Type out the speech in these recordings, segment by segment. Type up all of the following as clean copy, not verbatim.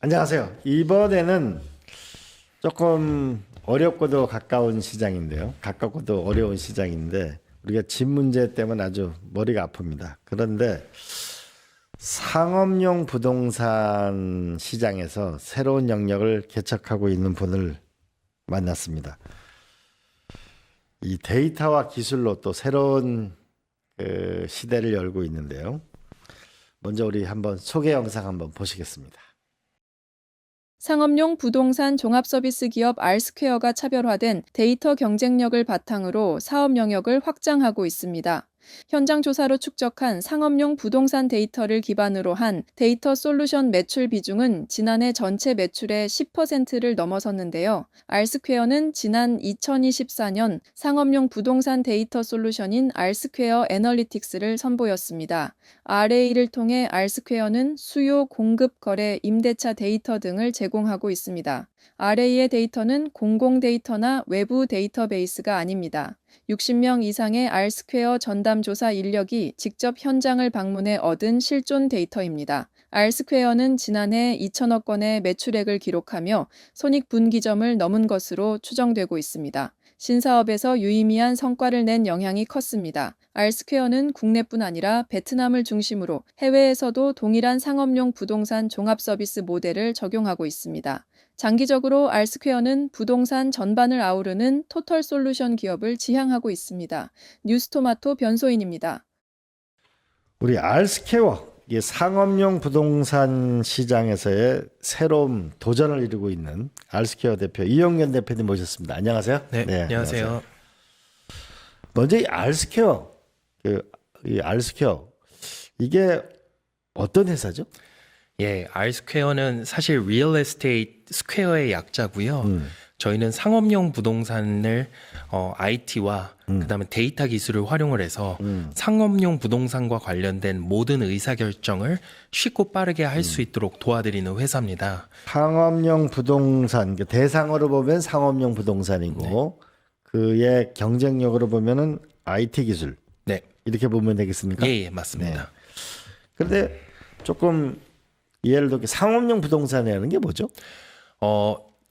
안녕하세요. 이번에는 조금 어렵고도 가까운 시장인데요. 가깝고도 어려운 시장인데 우리가 집 문제 때문에 아주 머리가 아픕니다. 그런데 상업용 부동산 시장에서 새로운 영역을 개척하고 있는 분을 만났습니다. 이 데이터와 기술로 또 새로운 시대를 열고 있는데요. 먼저 우리 한번 소개 영상 한번 보시겠습니다. 상업용 부동산 종합서비스 기업 R스퀘어가 차별화된 데이터 경쟁력을 바탕으로 사업 영역을 확장하고 있습니다. 현장 조사로 축적한 상업용 부동산 데이터를 기반으로 한 데이터 솔루션 매출 비중은 지난해 전체 매출의 10%를 넘어섰는데요. R스퀘어는 지난 2024년 상업용 부동산 데이터 솔루션인 R스퀘어 애널리틱스를 선보였습니다. RA를 통해 R스퀘어는 수요, 공급, 거래, 임대차 데이터 등을 제공하고 있습니다. RA의 데이터는 공공 데이터나 외부 데이터베이스가 아닙니다. 60명 이상의 R스퀘어 전담 조사 인력이 직접 현장을 방문해 얻은 실존 데이터입니다. R스퀘어는 지난해 2천억 건의 매출액을 기록하며 손익분기점을 넘은 것으로 추정되고 있습니다. 신사업에서 유의미한 성과를 낸 영향이 컸습니다. R스퀘어는 국내뿐 아니라 베트남을 중심으로 해외에서도 동일한 상업용 부동산 종합서비스 모델을 적용하고 있습니다. 장기적으로 R스퀘어는 부동산 전반을 아우르는 토털 솔루션 기업을 지향하고 있습니다. 뉴스토마토 변소인입니다. 우리 R스퀘어, 이게 상업용 부동산 시장에서의 새로운 도전을 이루고 있는 R스퀘어 대표 이용현 대표님 모셨습니다. 안녕하세요. 네, 안녕하세요. 먼저 이 R스퀘어, 이 R스퀘어 이게 어떤 회사죠? 예, R스퀘어는 사실 리얼 에스테이트 스퀘어의 약자고요. 저희는 상업용 부동산을 IT와 그다음에 데이터 기술을 활용을 해서 상업용 부동산과 관련된 모든 의사결정을 쉽고 빠르게 할 수 있도록 도와드리는 회사입니다. 상업용 부동산, 대상으로 보면 상업용 부동산이고 그의 경쟁력으로 보면은 IT 기술. 네, 이렇게 보면 되겠습니까? 예, 맞습니다. 그런데 조금 예를 들어 상업용 부동산이라는 게 뭐죠?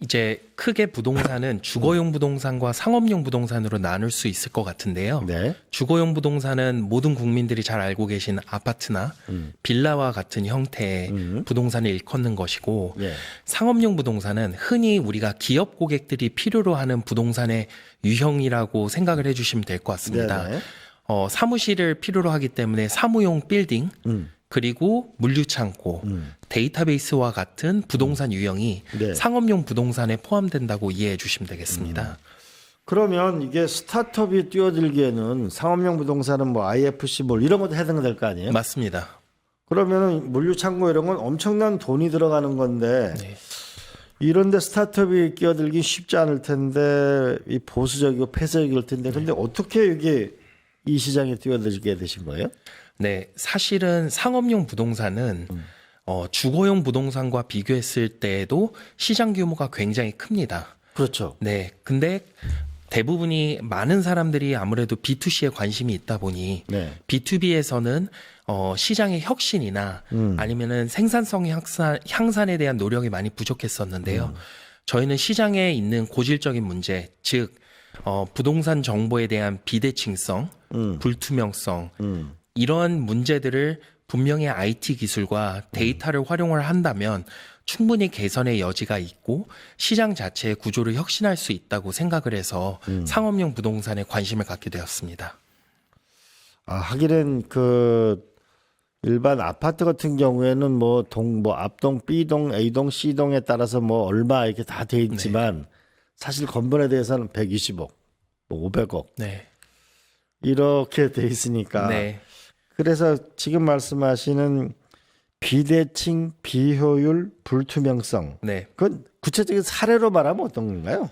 이제 크게 부동산은 주거용 부동산과 상업용 부동산으로 나눌 수 있을 것 같은데요. 네. 주거용 부동산은 모든 국민들이 잘 알고 계신 아파트나 빌라와 같은 형태의 부동산을 일컫는 것이고, 예. 상업용 부동산은 흔히 우리가 기업 고객들이 필요로 하는 부동산의 유형이라고 생각을 해주시면 될 것 같습니다. 네네. 사무실을 필요로 하기 때문에 사무용 빌딩, 그리고 물류창고, 데이터베이스와 같은 부동산 유형이 네. 상업용 부동산에 포함된다고 이해해 주시면 되겠습니다. 그러면 이게 스타트업이 뛰어들기에는 상업용 부동산은 뭐 IFC 뭐 이런 것도 해당될 거 아니에요? 맞습니다. 그러면은 물류창고 이런 건 엄청난 돈이 들어가는 건데 네. 이런데 스타트업이 끼어들기 쉽지 않을 텐데 이 보수적이고 폐쇄적일 텐데 근데 어떻게 이게 이 시장에 뛰어들게 되신 거예요? 네, 사실은 상업용 부동산은 주거용 부동산과 비교했을 때에도 시장 규모가 굉장히 큽니다. 그렇죠. 네, 근데 대부분이 많은 사람들이 아무래도 B2C에 관심이 있다 보니 네. B2B에서는 시장의 혁신이나 아니면은 생산성 향산에 대한 노력이 많이 부족했었는데요. 저희는 시장에 있는 고질적인 문제, 즉 부동산 정보에 대한 비대칭성, 불투명성 이런 문제들을 분명히 IT 기술과 데이터를 활용을 한다면 충분히 개선의 여지가 있고 시장 자체의 구조를 혁신할 수 있다고 생각을 해서 상업용 부동산에 관심을 갖게 되었습니다. 하기는 일반 아파트 같은 경우에는 뭐 앞동, B동, A동, C동에 따라서 뭐 얼마 이렇게 다 돼 있지만 사실 건물에 대해서는 120억, 뭐 500억 네. 이렇게 돼 있으니까 네. 그래서 지금 말씀하시는 비대칭, 비효율, 불투명성. 네. 그건 구체적인 사례로 말하면 어떤 건가요?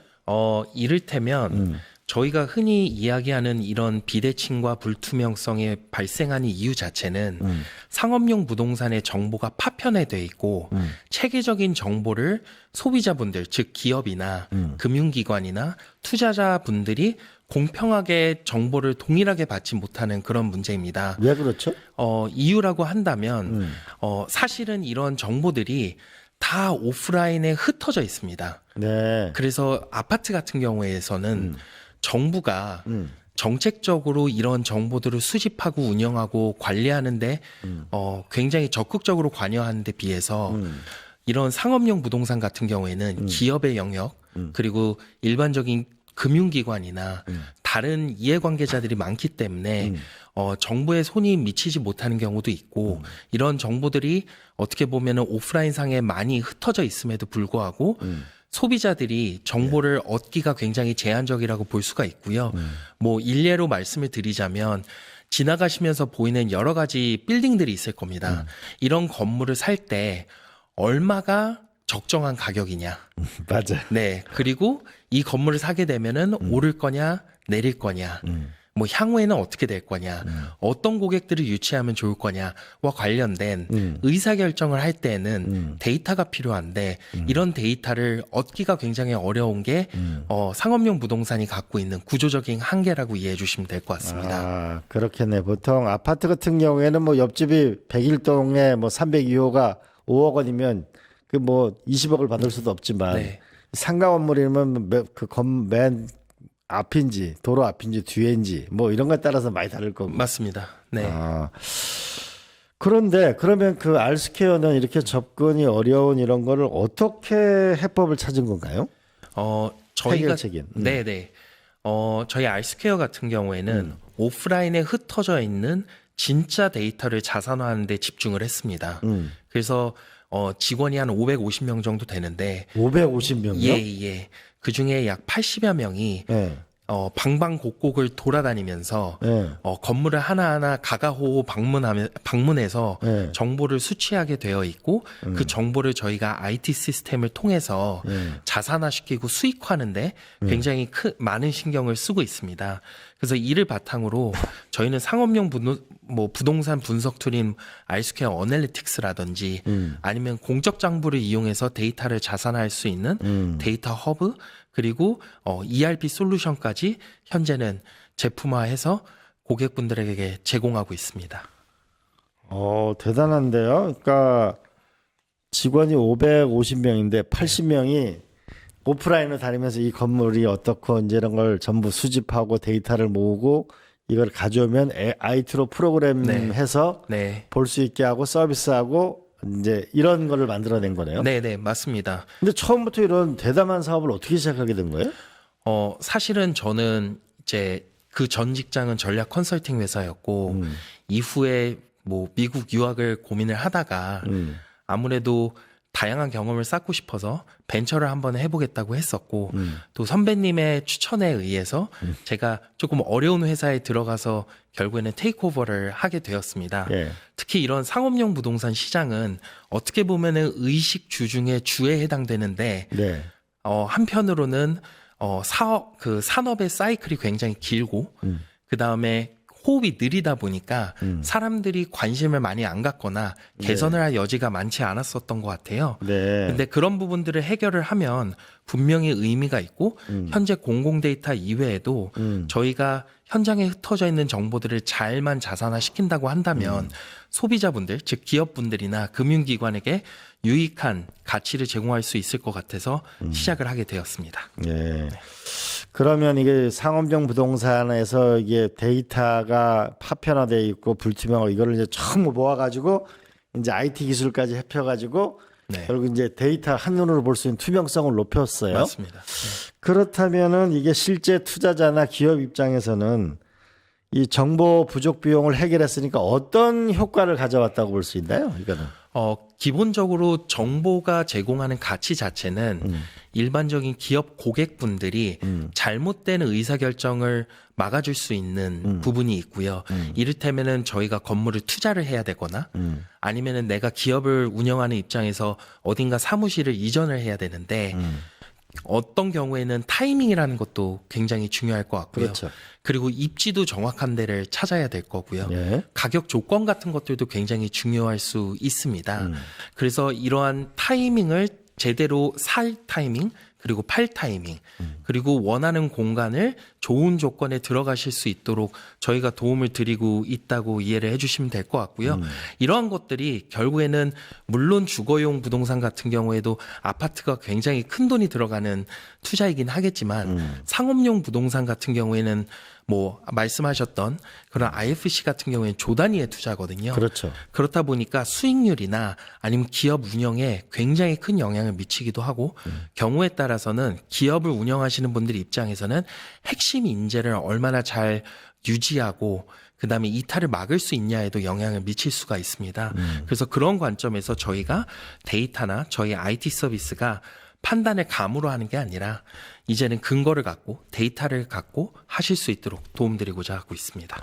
이를테면 저희가 흔히 이야기하는 이런 비대칭과 불투명성에 발생하는 이유 자체는 상업용 부동산의 정보가 파편화되어 있고 체계적인 정보를 소비자분들, 즉 기업이나 금융기관이나 투자자분들이 공평하게 정보를 동일하게 받지 못하는 그런 문제입니다. 왜 그렇죠? 이유라고 한다면 사실은 이런 정보들이 다 오프라인에 흩어져 있습니다. 네. 그래서 아파트 같은 경우에서는 정부가 정책적으로 이런 정보들을 수집하고 운영하고 관리하는데 굉장히 적극적으로 관여하는 데 비해서 이런 상업용 부동산 같은 경우에는 기업의 영역 그리고 일반적인 금융기관이나 다른 이해관계자들이 많기 때문에 정부의 손이 미치지 못하는 경우도 있고 이런 정보들이 어떻게 보면은 오프라인 상에 많이 흩어져 있음에도 불구하고 소비자들이 정보를 얻기가 굉장히 제한적이라고 볼 수가 있고요. 뭐 일례로 말씀을 드리자면 지나가시면서 보이는 여러 가지 빌딩들이 있을 겁니다. 이런 건물을 살 때 얼마가 적정한 가격이냐. 맞아요. 네. 그리고 이 건물을 사게 되면은 오를 거냐, 내릴 거냐. 뭐 향후에는 어떻게 될 거냐, 어떤 고객들을 유치하면 좋을 거냐와 관련된 의사결정을 할 때는 데이터가 필요한데 이런 데이터를 얻기가 굉장히 어려운 게 상업용 부동산이 갖고 있는 구조적인 한계라고 이해해 주시면 될 것 같습니다. 아, 그렇겠네. 보통 아파트 같은 경우에는 뭐 옆집이 101동에 뭐 302호가 5억 원이면 그 뭐 20억을 받을 수도 없지만 네. 상가 건물이면 맨 앞인지 도로 앞인지 뒤인지 뭐 이런 거에 따라서 많이 다를 거고. 맞습니다. 네. 아, 그런데 그러면 그 알스퀘어는 이렇게 접근이 어려운 이런 거를 어떻게 해법을 찾은 건가요? 저희가 해결책인. 네네. 저희 알스퀘어 같은 경우에는 오프라인에 흩어져 있는 진짜 데이터를 자산화하는 데 집중을 했습니다. 그래서 직원이 한 550명 정도 되는데 550명이요? 예. 그 중에 약 80여 명이 네. 방방곡곡을 돌아다니면서 네. 건물을 하나하나 가가호호 방문해서 네. 정보를 수취하게 되어 있고 그 정보를 저희가 IT 시스템을 통해서 자산화시키고 수익화하는데 굉장히 많은 신경을 쓰고 있습니다. 그래서 이를 바탕으로 저희는 상업용 부동산 분석 툴인 알스퀘어 어널리틱스라든지 아니면 공적 장부를 이용해서 데이터를 자산화할 수 있는 데이터 허브 그리고 ERP 솔루션까지 현재는 제품화해서 고객분들에게 제공하고 있습니다. 대단한데요. 그러니까 직원이 550명인데 80명이 오프라인으로 다니면서 이 건물이 어떻고 이제 이런 걸 전부 수집하고 데이터를 모으고 이걸 가져오면 IT로 프로그램해서 네. 볼 수 있게 하고 서비스하고 이제 이런 거를 만들어낸 거네요. 네, 맞습니다. 근데 처음부터 이런 대담한 사업을 어떻게 시작하게 된 거예요? 사실은 저는 이제 그 전 직장은 전략 컨설팅 회사였고 이후에 뭐 미국 유학을 고민을 하다가 아무래도 다양한 경험을 쌓고 싶어서 벤처를 한번 해보겠다고 했었고 또 선배님의 추천에 의해서 제가 조금 어려운 회사에 들어가서 결국에는 테이크오버를 하게 되었습니다. 예. 특히 이런 상업용 부동산 시장은 어떻게 보면은 의식 주 중에 주에 해당되는데 네. 한편으로는 산업의 사이클이 굉장히 길고 그 다음에 호흡이 느리다 보니까 사람들이 관심을 많이 안 갖거나 개선을 할 여지가 많지 않았었던 것 같아요. 네. 근데 그런 부분들을 해결을 하면 분명히 의미가 있고 현재 공공 데이터 이외에도 저희가 현장에 흩어져 있는 정보들을 잘만 자산화 시킨다고 한다면 소비자분들, 즉 기업분들이나 금융기관에게 유익한 가치를 제공할 수 있을 것 같아서 시작을 하게 되었습니다. 예. 그러면 이게 상업용 부동산에서 이게 데이터가 파편화되어 있고 불투명하고 이거를 이제 전부 모아가지고 이제 IT 기술까지 합쳐가지고 네. 결국 이제 데이터 한눈으로 볼 수 있는 투명성을 높였어요. 맞습니다. 그렇다면은 이게 실제 투자자나 기업 입장에서는 이 정보 부족 비용을 해결했으니까 어떤 효과를 가져왔다고 볼 수 있나요? 이거는. 기본적으로 정보가 제공하는 가치 자체는 일반적인 기업 고객분들이 잘못된 의사결정을 막아줄 수 있는 부분이 있고요. 이를테면은 저희가 건물을 투자를 해야 되거나 아니면은 내가 기업을 운영하는 입장에서 어딘가 사무실을 이전을 해야 되는데 어떤 경우에는 타이밍이라는 것도 굉장히 중요할 것 같고요. 그렇죠. 그리고 입지도 정확한 데를 찾아야 될 거고요. 예. 가격 조건 같은 것들도 굉장히 중요할 수 있습니다. 그래서 이러한 타이밍을 제대로 살 타이밍 그리고 팔 타이밍 그리고 원하는 공간을 좋은 조건에 들어가실 수 있도록 저희가 도움을 드리고 있다고 이해를 해주시면 될 것 같고요. 이러한 것들이 결국에는 물론 주거용 부동산 같은 경우에도 아파트가 굉장히 큰 돈이 들어가는 투자이긴 하겠지만 상업용 부동산 같은 경우에는 뭐 말씀하셨던 그런 IFC 같은 경우에는 조 단위의 투자거든요. 그렇죠. 그렇다 보니까 수익률이나 아니면 기업 운영에 굉장히 큰 영향을 미치기도 하고 경우에 따라서는 기업을 운영하시는 분들 입장에서는 핵심 인재를 얼마나 잘 유지하고 그다음에 이탈을 막을 수 있냐에도 영향을 미칠 수가 있습니다. 그래서 그런 관점에서 저희가 데이터나 저희 IT 서비스가 판단을 감으로 하는 게 아니라 이제는 근거를 갖고 데이터를 갖고 하실 수 있도록 도움드리고자 하고 있습니다.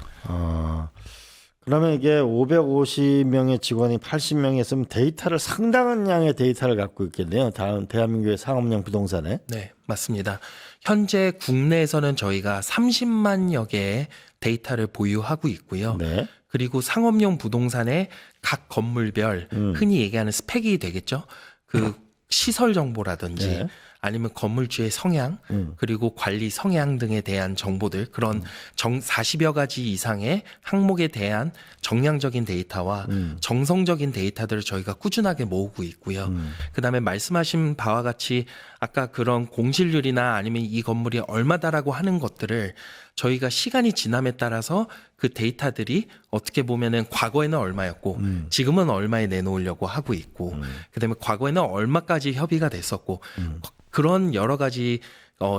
그러면 이게 550명의 직원이 80명이 있으면 데이터를 상당한 양의 데이터를 갖고 있겠네요. 다음 대한민국의 상업용 부동산에. 네, 맞습니다. 현재 국내에서는 저희가 30만여 개의 데이터를 보유하고 있고요. 네. 그리고 상업용 부동산의 각 건물별 흔히 얘기하는 스펙이 되겠죠. 그 시설 정보라든지 네. 아니면 건물주의 성향 그리고 관리 성향 등에 대한 정보들 그런 40여 가지 이상의 항목에 대한 정량적인 데이터와 정성적인 데이터들을 저희가 꾸준하게 모으고 있고요. 그다음에 말씀하신 바와 같이 아까 그런 공실률이나 아니면 이 건물이 얼마다라고 하는 것들을 저희가 시간이 지남에 따라서 그 데이터들이 어떻게 보면은 과거에는 얼마였고 지금은 얼마에 내놓으려고 하고 있고 그다음에 과거에는 얼마까지 협의가 됐었고 그런 여러 가지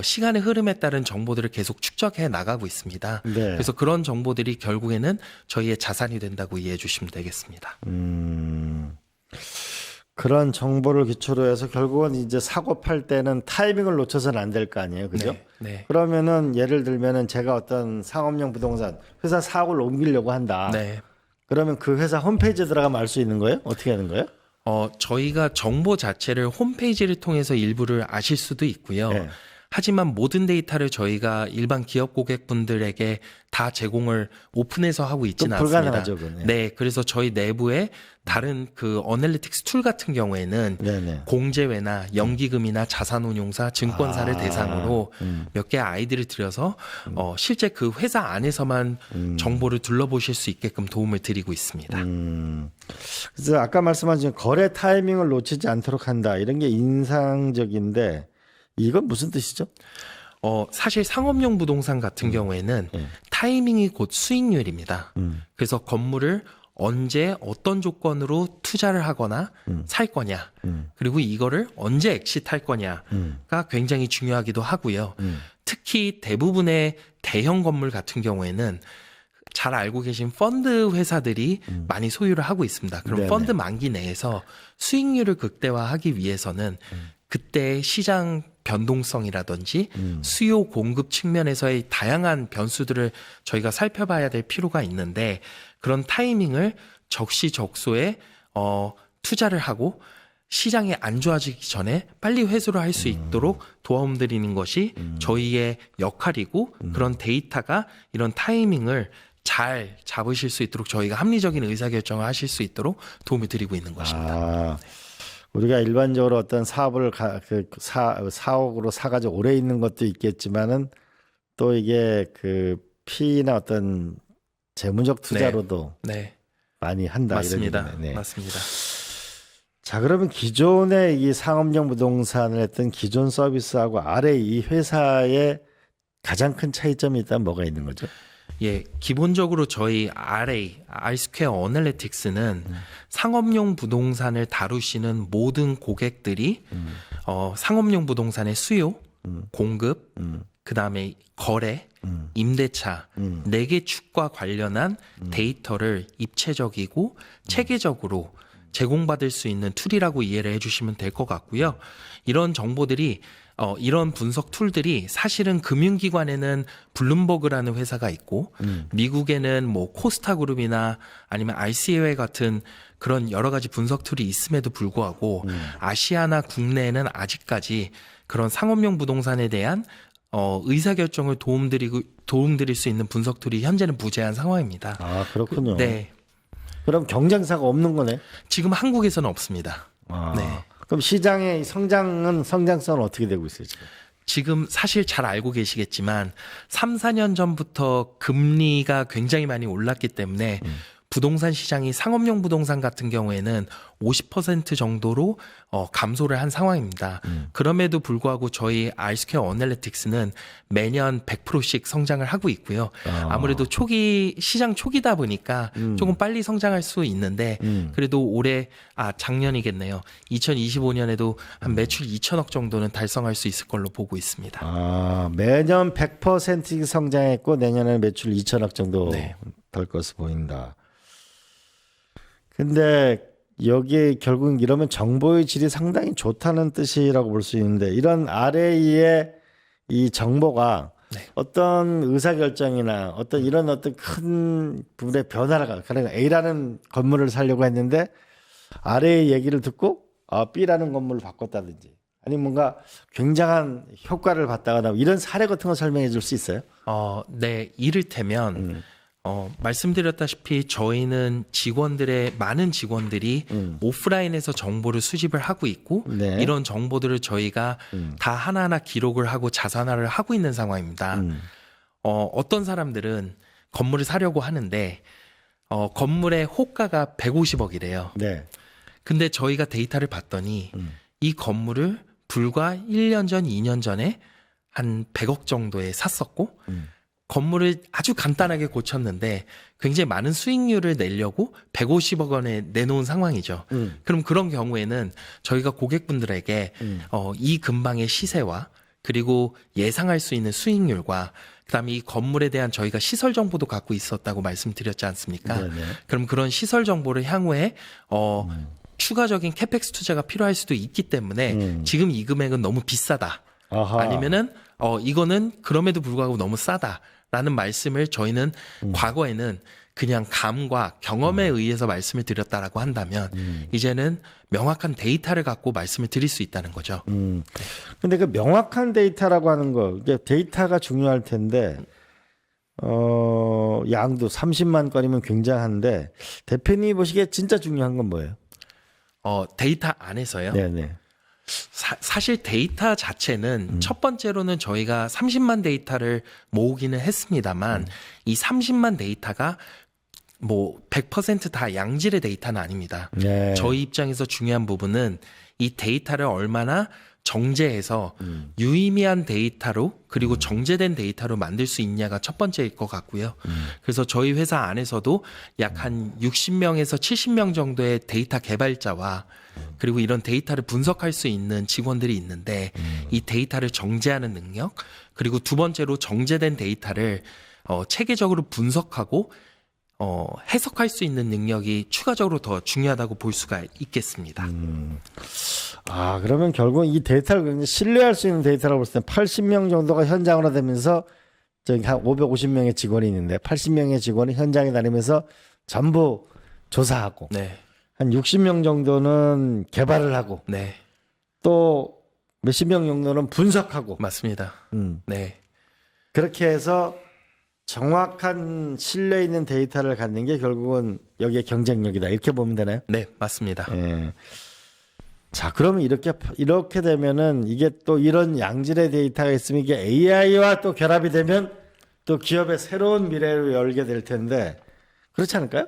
시간의 흐름에 따른 정보들을 계속 축적해 나가고 있습니다. 네. 그래서 그런 정보들이 결국에는 저희의 자산이 된다고 이해해 주시면 되겠습니다. 그런 정보를 기초로 해서 결국은 이제 사고 팔 때는 타이밍을 놓쳐서는 안 될 거 아니에요. 그죠? 네, 네. 그러면은 예를 들면은 제가 어떤 상업용 부동산 회사 사업을 옮기려고 한다. 네. 그러면 그 회사 홈페이지에 들어가면 알 수 있는 거예요? 어떻게 하는 거예요? 저희가 정보 자체를 홈페이지를 통해서 일부를 아실 수도 있고요. 네. 하지만 모든 데이터를 저희가 일반 기업 고객분들에게 다 제공을 오픈해서 하고 있지는 또 않습니다. 불가능하죠, 그건. 네, 그래서 저희 내부에 다른 그 어널리틱스 툴 같은 경우에는 네네. 공제회나 연기금이나 자산운용사, 증권사를 대상으로 몇 개의 아이디를 들여서 실제 그 회사 안에서만 정보를 둘러보실 수 있게끔 도움을 드리고 있습니다. 그래서 아까 말씀하신 거래 타이밍을 놓치지 않도록 한다. 이런 게 인상적인데 이건 무슨 뜻이죠? 사실 상업용 부동산 같은 경우에는 타이밍이 곧 수익률입니다. 그래서 건물을 언제 어떤 조건으로 투자를 하거나 살 거냐, 그리고 이거를 언제 엑시트할 거냐가 굉장히 중요하기도 하고요. 특히 대부분의 대형 건물 같은 경우에는 잘 알고 계신 펀드 회사들이 많이 소유를 하고 있습니다. 그럼 네네. 펀드 만기 내에서 수익률을 극대화하기 위해서는 그때 시장 변동성이라든지 수요 공급 측면에서의 다양한 변수들을 저희가 살펴봐야 될 필요가 있는데 그런 타이밍을 적시적소에 투자를 하고 시장이 안 좋아지기 전에 빨리 회수를 할 수 있도록 도움드리는 것이 저희의 역할이고 그런 데이터가 이런 타이밍을 잘 잡으실 수 있도록 저희가 합리적인 의사결정을 하실 수 있도록 도움을 드리고 있는 것입니다. 우리가 일반적으로 어떤 사업을 사옥으로 사가지고 오래 있는 것도 있겠지만은 또 이게 그 피나 어떤 재무적 투자로도 네, 많이 한다. 맞습니다. 이런 얘기네. 네. 맞습니다. 자, 그러면 기존의 이 상업용 부동산을 했던 기존 서비스하고 아래 이 회사의 가장 큰 차이점이 있다면 뭐가 있는 거죠? 예, 기본적으로 저희 R스퀘어 어널리틱스는 상업용 부동산을 다루시는 모든 고객들이 상업용 부동산의 수요, 공급, 그다음에 거래, 임대차, 4개 축과 관련한 데이터를 입체적이고 체계적으로 제공받을 수 있는 툴이라고 이해를 해주시면 될 것 같고요. 이런 정보들이 이런 분석 툴들이 사실은 금융기관에는 블룸버그라는 회사가 있고 미국에는 뭐 코스타그룹이나 아니면 RCA 같은 그런 여러 가지 분석 툴이 있음에도 불구하고 아시아나 국내에는 아직까지 그런 상업용 부동산에 대한 의사결정을 도움드릴 수 있는 분석 툴이 현재는 부재한 상황입니다. 아, 그렇군요. 네, 그럼 경쟁사가 없는 거네. 지금 한국에서는 없습니다. 네. 그럼 시장의 성장성은 어떻게 되고 있어요, 지금? 지금 사실 잘 알고 계시겠지만 3, 4년 전부터 금리가 굉장히 많이 올랐기 때문에 부동산 시장이 상업용 부동산 같은 경우에는 50% 정도로 감소를 한 상황입니다. 그럼에도 불구하고 저희 R스퀘어 어널리틱스는 매년 100%씩 성장을 하고 있고요. 아무래도 시장 초기다 보니까 조금 빨리 성장할 수 있는데 그래도 올해 작년이겠네요. 2025년에도 한 매출 2천억 정도는 달성할 수 있을 걸로 보고 있습니다. 매년 100% 성장했고 내년에 매출 2천억 정도 네. 될 것으로 보인다. 근데 여기 결국 이러면 정보의 질이 상당히 좋다는 뜻이라고 볼 수 있는데 이런 RA의 이 정보가 네. 어떤 의사결정이나 어떤 이런 어떤 큰 부분의 변화가 그러니까 A라는 건물을 사려고 했는데 RA 얘기를 듣고 B라는 건물을 바꿨다든지 아니면 뭔가 굉장한 효과를 봤다거나 이런 사례 같은 거 설명해 줄 수 있어요? 네, 이를테면 말씀드렸다시피 저희는 많은 직원들이 오프라인에서 정보를 수집을 하고 있고 네. 이런 정보들을 저희가 다 하나하나 기록을 하고 자산화를 하고 있는 상황입니다. 어떤 사람들은 건물을 사려고 하는데 건물의 호가가 150억이래요. 네. 근데 저희가 데이터를 봤더니 이 건물을 불과 1년 전, 2년 전에 한 100억 정도에 샀었고 건물을 아주 간단하게 고쳤는데 굉장히 많은 수익률을 내려고 150억 원에 내놓은 상황이죠. 그럼 그런 경우에는 저희가 고객분들에게 이 근방의 시세와 그리고 예상할 수 있는 수익률과 그다음에 이 건물에 대한 저희가 시설 정보도 갖고 있었다고 말씀드렸지 않습니까? 네네. 그럼 그런 시설 정보를 향후에 추가적인 캐펙스 투자가 필요할 수도 있기 때문에 지금 이 금액은 너무 비싸다. 아하. 아니면은 이거는 그럼에도 불구하고 너무 싸다라는 말씀을 저희는 과거에는 그냥 감과 경험에 의해서 말씀을 드렸다라고 한다면 이제는 명확한 데이터를 갖고 말씀을 드릴 수 있다는 거죠. 근데 그 명확한 데이터라고 하는 거, 이게 데이터가 중요할 텐데, 양도 30만 건이면 굉장한데, 대표님이 보시기에 진짜 중요한 건 뭐예요? 데이터 안에서요. 네네. 사실 데이터 자체는 첫 번째로는 저희가 30만 데이터를 모으기는 했습니다만 이 30만 데이터가 뭐 100%다 양질의 데이터는 아닙니다. 네. 저희 입장에서 중요한 부분은 이 데이터를 얼마나 정제해서 유의미한 데이터로 그리고 정제된 데이터로 만들 수 있냐가 첫 번째일 것 같고요. 그래서 저희 회사 안에서도 약 한 60명에서 70명 정도의 데이터 개발자와 그리고 이런 데이터를 분석할 수 있는 직원들이 있는데 이 데이터를 정제하는 능력 그리고 두 번째로 정제된 데이터를 체계적으로 분석하고 해석할 수 있는 능력이 추가적으로 더 중요하다고 볼 수가 있겠습니다. 그러면 결국 이 데이터를 굉장히 신뢰할 수 있는 데이터라고 볼 때 80명 정도가 현장으로 되면서 저기 한 550명의 직원이 있는데 80명의 직원이 현장에 다니면서 전부 조사하고 네, 한 60명 정도는 개발을 하고 네, 또 몇십 명 정도는 분석하고 맞습니다. 네, 그렇게 해서 정확한 신뢰 있는 데이터를 갖는 게 결국은 여기에 경쟁력이다 이렇게 보면 되나요? 네, 맞습니다. 예. 자, 그러면 이렇게 되면은 이게 또 이런 양질의 데이터가 있으면 이게 AI와 또 결합이 되면 또 기업의 새로운 미래를 열게 될 텐데 그렇지 않을까요?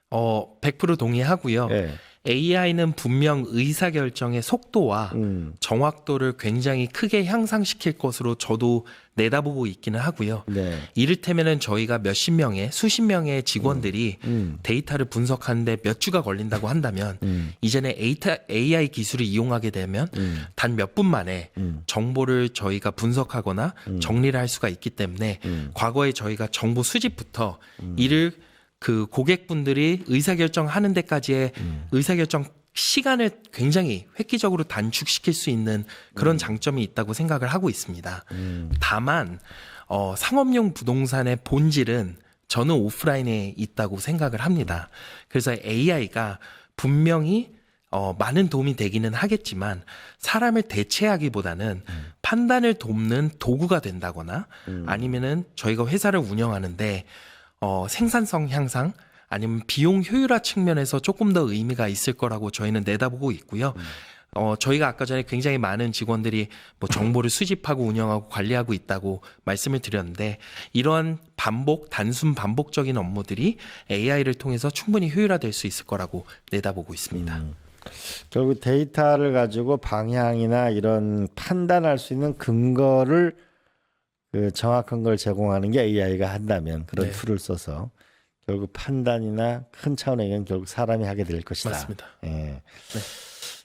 100% 동의하고요. 예. AI는 분명 의사결정의 속도와 정확도를 굉장히 크게 향상시킬 것으로 저도 내다보고 있기는 하고요. 네. 이를테면은 저희가 수십 명의 직원들이 데이터를 분석하는데 몇 주가 걸린다고 한다면 이제는 AI 기술을 이용하게 되면 단 몇 분 만에 정보를 저희가 분석하거나 정리를 할 수가 있기 때문에 과거에 저희가 정보 수집부터 이를 그 고객분들이 의사결정하는 데까지의 의사결정 시간을 굉장히 획기적으로 단축시킬 수 있는 그런 장점이 있다고 생각을 하고 있습니다. 다만 상업용 부동산의 본질은 저는 오프라인에 있다고 생각을 합니다. 그래서 AI가 분명히 많은 도움이 되기는 하겠지만 사람을 대체하기보다는 판단을 돕는 도구가 된다거나 아니면은 저희가 회사를 운영하는데 생산성 향상 아니면 비용 효율화 측면에서 조금 더 의미가 있을 거라고 저희는 내다보고 있고요. 저희가 아까 전에 굉장히 많은 직원들이 뭐 정보를 수집하고 운영하고 관리하고 있다고 말씀을 드렸는데 이런 단순 반복적인 업무들이 AI를 통해서 충분히 효율화될 수 있을 거라고 내다보고 있습니다. 결국 데이터를 가지고 방향이나 이런 판단할 수 있는 근거를 그 정확한 걸 제공하는 게 AI가 한다면 그런 네. 툴을 써서 결국 판단이나 큰 차원에는 결국 사람이 하게 될 것이다. 맞습니다. 예. 네.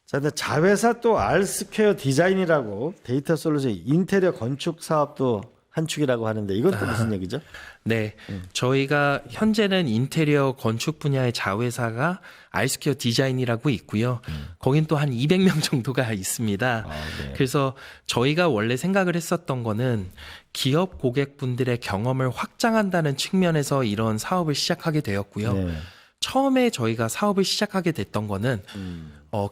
자, 근데 자회사 또 R스퀘어 디자인이라고 데이터 솔루션 인테리어 건축 사업도 한 축이라고 하는데 이건 또 무슨 얘기죠? 네, 저희가 현재는 인테리어 건축 분야의 자회사가 R스퀘어 디자인이라고 있고요. 거긴 또 한 200명 정도가 있습니다. 네. 그래서 저희가 원래 생각을 했었던 거는 기업 고객분들의 경험을 확장한다는 측면에서 이런 사업을 시작하게 되었고요. 네. 처음에 저희가 사업을 시작하게 됐던 거는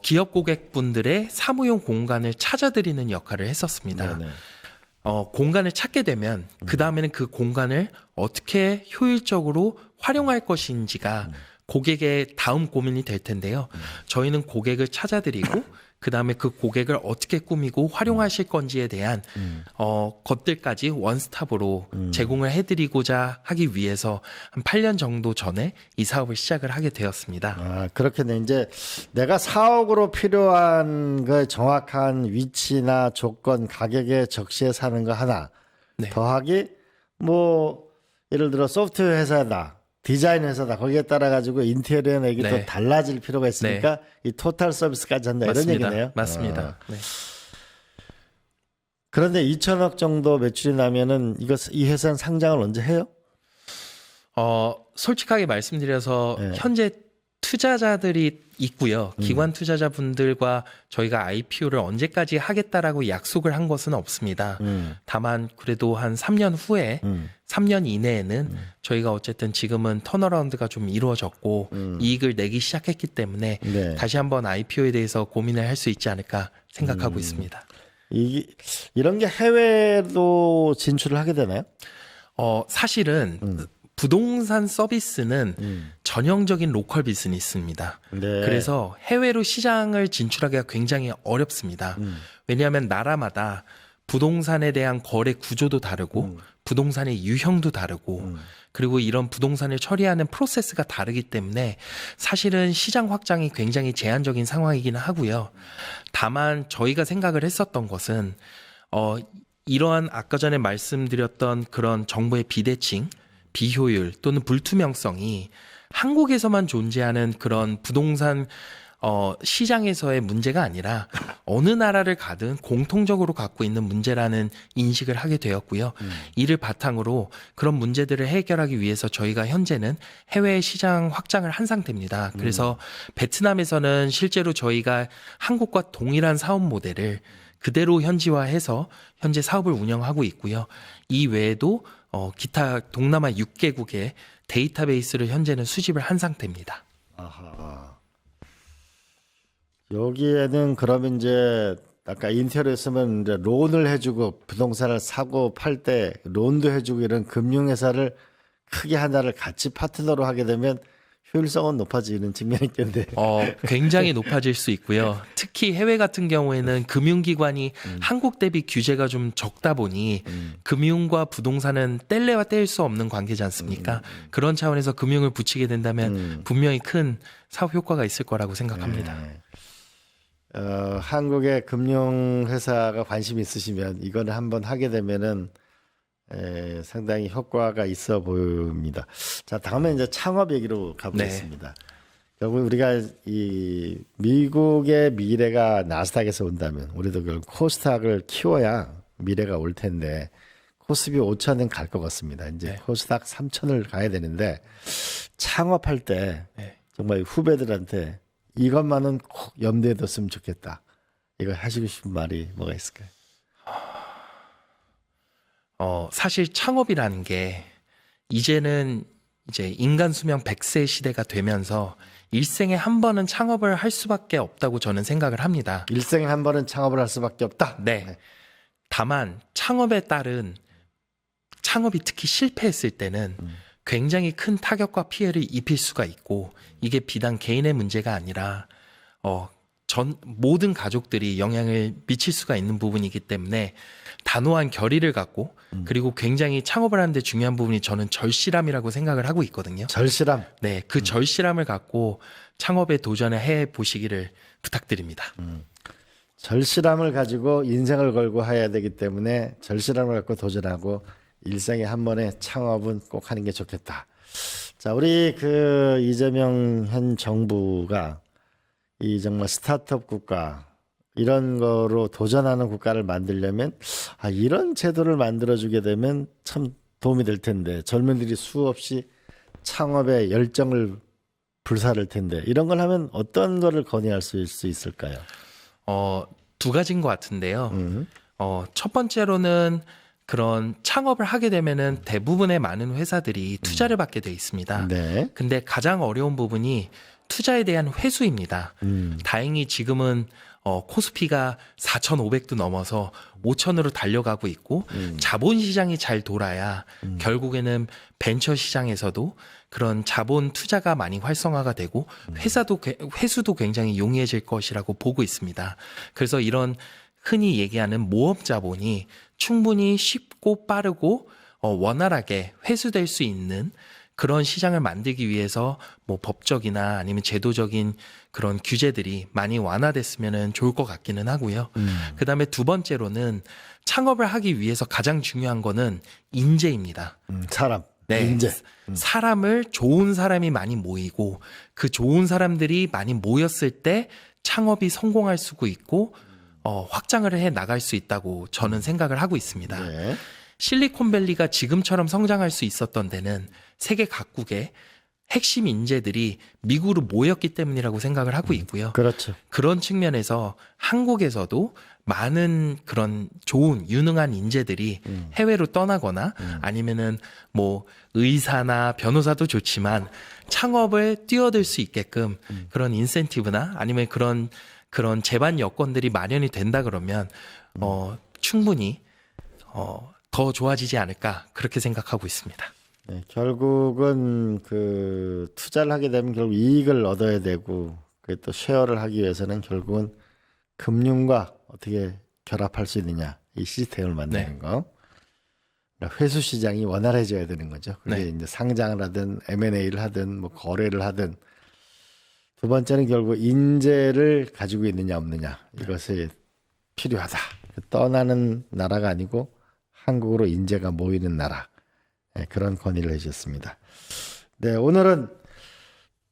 기업 고객분들의 사무용 공간을 찾아드리는 역할을 했었습니다. 네네. 공간을 찾게 되면 그 다음에는 그 공간을 어떻게 효율적으로 활용할 것인지가 고객의 다음 고민이 될 텐데요. 저희는 고객을 찾아드리고 그 다음에 그 고객을 어떻게 꾸미고 활용하실 건지에 대한 것들까지 원스톱으로 제공을 해드리고자 하기 위해서 한 8년 정도 전에 이 사업을 시작을 하게 되었습니다. 아, 그렇겠네. 이제 내가 사옥으로 필요한 그 정확한 위치나 조건, 가격에 적시해 사는 거 하나. 네. 더하기 뭐 예를 들어 소프트웨어 회사다. 디자인 회사다. 거기에 따라 가지고 인테리어 내기 또 네. 달라질 필요가 있으니까 이 토탈 서비스까지 한다. 이런 맞습니다. 얘기네요. 맞습니다. 네. 그런데 2천억 정도 매출이 나면은 이 회사는 상장을 언제 해요? 솔직하게 말씀드려서 네. 현재 투자자들이 있고요. 기관 투자자분들과 저희가 IPO를 언제까지 하겠다라고 약속을 한 것은 없습니다. 다만 그래도 한 3년 후에 3년 이내에는 저희가 어쨌든 지금은 턴어라운드가 좀 이루어졌고 이익을 내기 시작했기 때문에 네. 다시 한번 IPO에 대해서 고민을 할 수 있지 않을까 생각하고 있습니다. 이런 게 해외도 진출을 하게 되나요? 사실은 부동산 서비스는 전형적인 로컬 비즈니스입니다. 네. 그래서 해외로 시장을 진출하기가 굉장히 어렵습니다. 왜냐하면 나라마다 부동산에 대한 거래 구조도 다르고 부동산의 유형도 다르고 그리고 이런 부동산을 처리하는 프로세스가 다르기 때문에 사실은 시장 확장이 굉장히 제한적인 상황이기는 하고요. 다만 저희가 생각을 했었던 것은 이러한 아까 전에 말씀드렸던 그런 정보의 비대칭, 비효율 또는 불투명성이 한국에서만 존재하는 그런 부동산 시장에서의 문제가 아니라 어느 나라를 가든 공통적으로 갖고 있는 문제라는 인식을 하게 되었고요. 이를 바탕으로 그런 문제들을 해결하기 위해서 저희가 현재는 해외 시장 확장을 한 상태입니다. 그래서 베트남에서는 실제로 저희가 한국과 동일한 사업 모델을 그대로 현지화해서 현재 사업을 운영하고 있고요. 이 외에도 기타 동남아 6개국의 데이터베이스를 현재는 수집을 한 상태입니다. 아하. 여기에는 그러면 이제 아까 인테리어였으면 이제 론을 해주고 부동산을 사고 팔 때 론도 해주고 이런 금융회사를 크게 하나를 같이 파트너로 하게 되면 효율성은 높아지는 측면이 있겠는데. 굉장히 높아질 수 있고요. 특히 해외 같은 경우에는 금융기관이 한국 대비 규제가 좀 적다 보니 금융과 부동산은 뗄래야 뗄 수 없는 관계지 않습니까? 그런 차원에서 금융을 붙이게 된다면 분명히 큰 사업 효과가 있을 거라고 생각합니다. 한국의 금융회사가 관심 있으시면 이거는 한번 하게 되면은 상당히 효과가 있어 보입니다. 자, 다음에 이제 창업 얘기로 가보겠습니다. 결국 우리가 이 미국의 미래가 나스닥에서 온다면 우리도 결국 코스닥을 키워야 미래가 올 텐데 코스피 5천은 갈 것 같습니다. 이제 코스닥 3천을 가야 되는데 창업할 때 정말 후배들한테 이것만은 꼭 염두에 뒀으면 좋겠다. 이거 하시고 싶은 말이 뭐가 있을까요? 사실 창업이라는 게 이제는 이제 인간 수명 100세 시대가 되면서 일생에 한 번은 창업을 할 수밖에 없다고 저는 생각을 합니다. 일생에 한 번은 창업을 할 수밖에 없다. 네. 다만 창업에 따른 창업이 특히 실패했을 때는 굉장히 큰 타격과 피해를 입힐 수가 있고 이게 비단 개인의 문제가 아니라 모든 가족들이 영향을 미칠 수가 있는 부분이기 때문에 단호한 결의를 갖고 그리고 굉장히 창업을 하는데 중요한 부분이 저는 절실함이라고 생각을 하고 있거든요. 절실함. 네, 그 절실함을 갖고 창업에 도전을 해 보시기를 부탁드립니다. 절실함을 가지고 인생을 걸고 해야 되기 때문에 절실함을 갖고 도전하고 일생에 한 번에 창업은 꼭 하는 게 좋겠다. 자, 우리 그 이재명 현 정부가 이 정말 스타트업 국가 이런 거로 도전하는 국가를 만들려면 이런 제도를 만들어주게 되면 참 도움이 될 텐데 젊은이들이 수없이 창업에 열정을 불사를 텐데 이런 걸 하면 어떤 거를 건의할 수 있을까요? 두 가지인 것 같은데요. 첫 번째로는 그런 창업을 하게 되면은 대부분의 많은 회사들이 투자를 받게 돼 있습니다. 네. 근데 가장 어려운 부분이 투자에 대한 회수입니다. 다행히 지금은 코스피가 4,500도 넘어서 5,000으로 달려가고 있고 자본 시장이 잘 돌아야 결국에는 벤처 시장에서도 그런 자본 투자가 많이 활성화가 되고 회수도 굉장히 용이해질 것이라고 보고 있습니다. 그래서 이런 흔히 얘기하는 모업 자본이 충분히 쉽고 빠르고 원활하게 회수될 수 있는 그런 시장을 만들기 위해서 뭐 법적이나 아니면 제도적인 그런 규제들이 많이 완화됐으면 좋을 것 같기는 하고요. 그다음에 두 번째로는 창업을 하기 위해서 가장 중요한 거는 인재입니다. 사람, 네. 인재. 사람을 좋은 사람이 많이 모이고 그 좋은 사람들이 많이 모였을 때 창업이 성공할 수 있고 확장을 해 나갈 수 있다고 저는 생각을 하고 있습니다. 네. 실리콘밸리가 지금처럼 성장할 수 있었던 데는 세계 각국의 핵심 인재들이 미국으로 모였기 때문이라고 생각을 하고 있고요. 그렇죠. 그런 측면에서 한국에서도 많은 그런 좋은 유능한 인재들이 해외로 떠나거나 아니면은 뭐 의사나 변호사도 좋지만 창업을 뛰어들 수 있게끔 그런 인센티브나 아니면 그런 제반 여건들이 마련이 된다 그러면 충분히 더 좋아지지 않을까 그렇게 생각하고 있습니다. 네, 결국은 그 투자를 하게 되면 결국 이익을 얻어야 되고 그게 또 쉐어를 하기 위해서는 결국은 금융과 어떻게 결합할 수 있느냐 이 시스템을 만드는 거. 회수 시장이 원활해져야 되는 거죠. 그게 네. 이제 상장을 하든 M&A를 하든 뭐 거래를 하든 두 번째는 결국 인재를 가지고 있느냐 없느냐 이것이 필요하다. 떠나는 나라가 아니고 한국으로 인재가 모이는 나라. 네, 그런 건의를 해주셨습니다. 네, 오늘은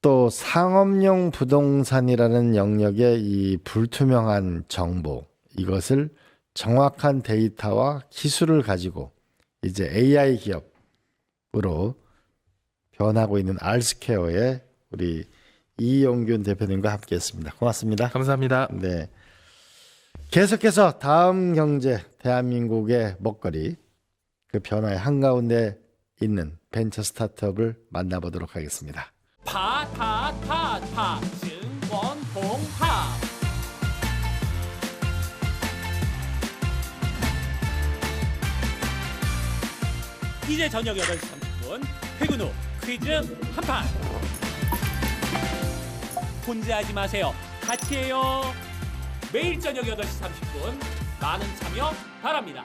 또 상업용 부동산이라는 영역의 이 불투명한 정보 이것을 정확한 데이터와 기술을 가지고 이제 AI 기업으로 변하고 있는 알스퀘어의 우리 이용균 대표님과 함께했습니다. 고맙습니다. 감사합니다. 네. 계속해서 다음 경제 대한민국의 먹거리 그 변화의 한가운데 있는 벤처 스타트업을 만나보도록 하겠습니다. 파타타타 증권 공파 이제 저녁 8시 30분 퇴근 후 퀴즈 한판 혼자 하지 마세요. 같이 해요. 매일 저녁 8시 30분 많은 참여 바랍니다.